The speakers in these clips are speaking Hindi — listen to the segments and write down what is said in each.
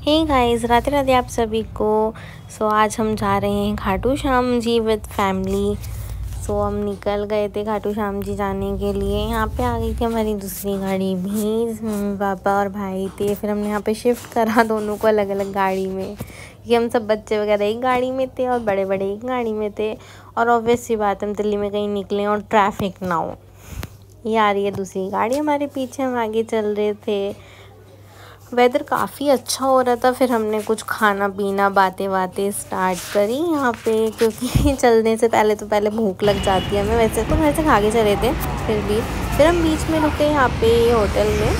हे गाइस, राधे राधे आप सभी को। आज हम जा रहे हैं खाटू श्याम जी विद फैमिली। हम निकल गए थे खाटू श्याम जी जाने के लिए। यहाँ पे आ गई थी हमारी दूसरी गाड़ी भी, जिसमें पापा और भाई थे। फिर हमने यहाँ पे शिफ्ट करा दोनों को अलग अलग गाड़ी में, कि हम सब बच्चे वगैरह एक गाड़ी में थे और बड़े बड़े एक गाड़ी में थे। और ऑब्वियस सी बात, हम दिल्ली में कहीं निकले और ट्रैफिक ना हो। ये आ रही है दूसरी गाड़ी हमारे पीछे, हम आगे चल रहे थे। वेदर काफ़ी अच्छा हो रहा था। फिर हमने कुछ खाना पीना बातें स्टार्ट करी यहाँ पे, क्योंकि चलने से पहले भूख लग जाती है हमें। वैसे तो घर से खा के चले थे, फिर हम बीच में रुके यहाँ पे होटल में।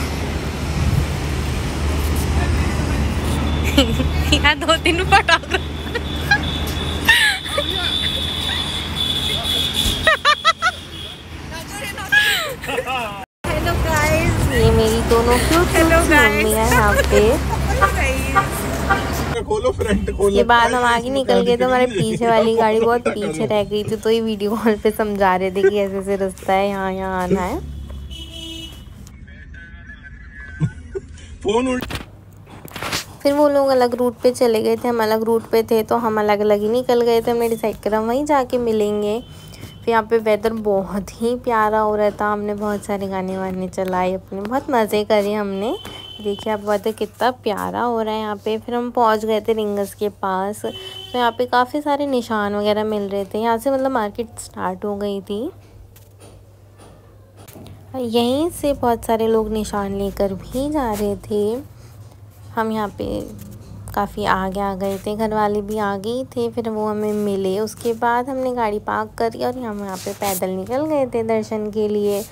यहाँ 2-3 पटाखे हेलो गाइस, ये मेरी दोनों क्यूट मम्मी है यहाँ पे। खोलो फ्रंट खोलो। ये बाद हम आगे निकल गए तो हमारे पीछे वाली गाड़ी बहुत पीछे रह गई थी, तो ये वीडियो कॉल पे समझा रहे थे कि ऐसे ऐसे रास्ता है, यहाँ आना है। फोन फिर वो लोग अलग रूट पे चले गए थे, हम अलग रूट पे थे, तो हम अलग अलग ही निकल गए थे। हमने डिसाइड करा वहीं जाके मिलेंगे। फिर यहाँ पे वेदर बहुत ही प्यारा हो रहा था। हमने बहुत सारे गाने वाने चलाए, अपने बहुत मज़े करे हमने। देखिए आप, वेदर कितना प्यारा हो रहा है यहाँ पे। फिर हम पहुँच गए थे रिंगस के पास। तो यहाँ पे काफ़ी सारे निशान वगैरह मिल रहे थे। यहाँ से मतलब मार्केट स्टार्ट हो गई थी। यहीं से बहुत सारे लोग निशान लेकर भी जा रहे थे। हम यहाँ पे काफ़ी आगे आ गए थे, घर वाले भी आ गए थे। फिर वो हमें मिले, उसके बाद हमने गाड़ी पार्क करी और हम यहाँ पे पैदल निकल गए थे दर्शन के लिए।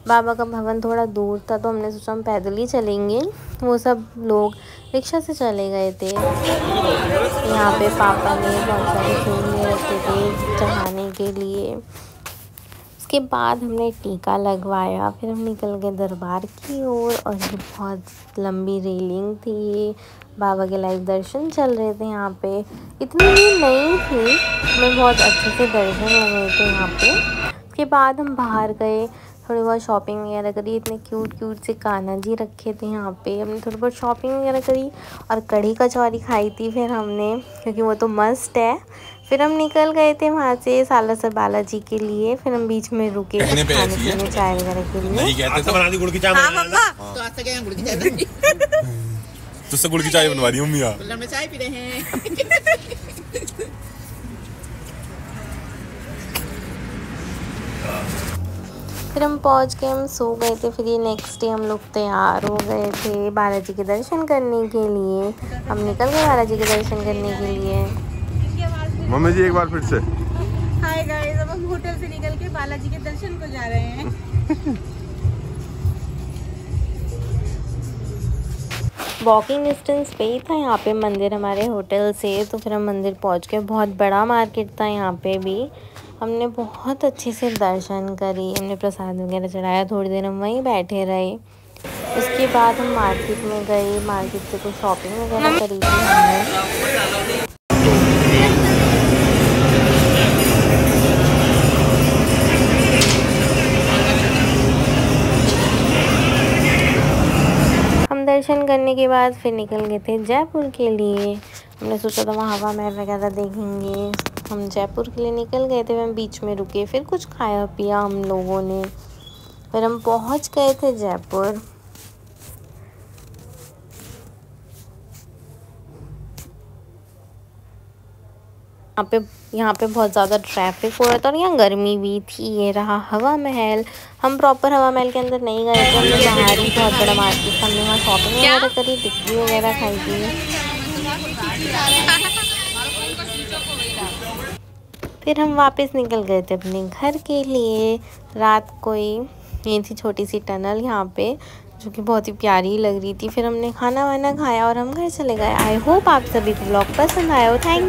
बाबा का भवन थोड़ा दूर था, तो हमने सोचा हम पैदल ही चलेंगे। वो सब लोग रिक्शा से चले गए थे। यहाँ पे पापा ने बहुत सारे फूल ले रखे थे चढ़ाने के लिए। उसके बाद हमने टीका लगवाया। फिर हम निकल गए दरबार की ओर, और ये बहुत लंबी रेलिंग थी। बाबा के लाइव दर्शन चल रहे थे यहाँ पे। इतनी भी नहीं थी, हमें बहुत अच्छे से दर्शन हो गए थे यहाँ पे। उसके बाद हम बाहर गए, थोड़ी बहुत शॉपिंग वगैरह करी। इतने क्यूट से कान्हा जी रखे थे यहाँ पे। हमने थोड़ी बहुत शॉपिंग वगैरह करी और कढ़ी कचौरी खाई थी फिर हमने, क्योंकि वो तो मस्त है। फिर हम निकल गए थे वहाँ से सालासर बालाजी के लिए। फिर हम बीच में रुके खाने पीने चाय वगैरह के लिए। तुझसे गुड़ की चाय बनवा रही हूँ मियाँ। चाय पी रहे हैं। फिर हम पहुंच गए, हम सो गए थे। फिर ये नेक्स्ट डे हम लोग तैयार हो गए थे बालाजी के दर्शन करने के लिए। हम निकल गए बालाजी के दर्शन करने के लिए। मम्मी जी एक बार फिर से हाय गाइस, अब हम होटल से निकल के बालाजी के दर्शन को जा रहे हैं। वॉकिंग डिस्टेंस पे ही था यहाँ पे मंदिर हमारे होटल से। तो फिर हम मंदिर पहुँच गए। बहुत बड़ा मार्केट था यहाँ पे भी। हमने बहुत अच्छे से दर्शन करी, हमने प्रसाद वगैरह चढ़ाया। थोड़ी देर हम वहीं बैठे रहे। उसके बाद हम मार्केट में गए, मार्केट से कुछ शॉपिंग वगैरह करी थी हमने। दर्शन करने के बाद फिर निकल गए थे जयपुर के लिए। हमने सोचा था वहाँ हवा महल वगैरह देखेंगे। हम जयपुर के लिए निकल गए थे। हम बीच में रुके, फिर कुछ खाया पिया हम लोगों ने। फिर हम पहुँच गए थे जयपुर। यहाँ पे बहुत ज़्यादा ट्रैफिक हो रहा था और यहाँ गर्मी भी थी। ये रहा हवा महल। हम प्रॉपर हवा महल के अंदर नहीं गए थे, हमने बाहर ही बहुत बड़ा मार्केट था, हमने वहाँ शॉपिंग वगैरह करी, टिक्की वगैरह खाई थी। फिर हम वापस निकल गए थे अपने घर के लिए। रात को ये थी छोटी सी टनल यहाँ पे, जो कि बहुत ही प्यारी लग रही थी। फिर हमने खाना वाना खाया और हम घर चले गए। आई होप आप सभी को व्लॉग पसंद आया हो। थैंक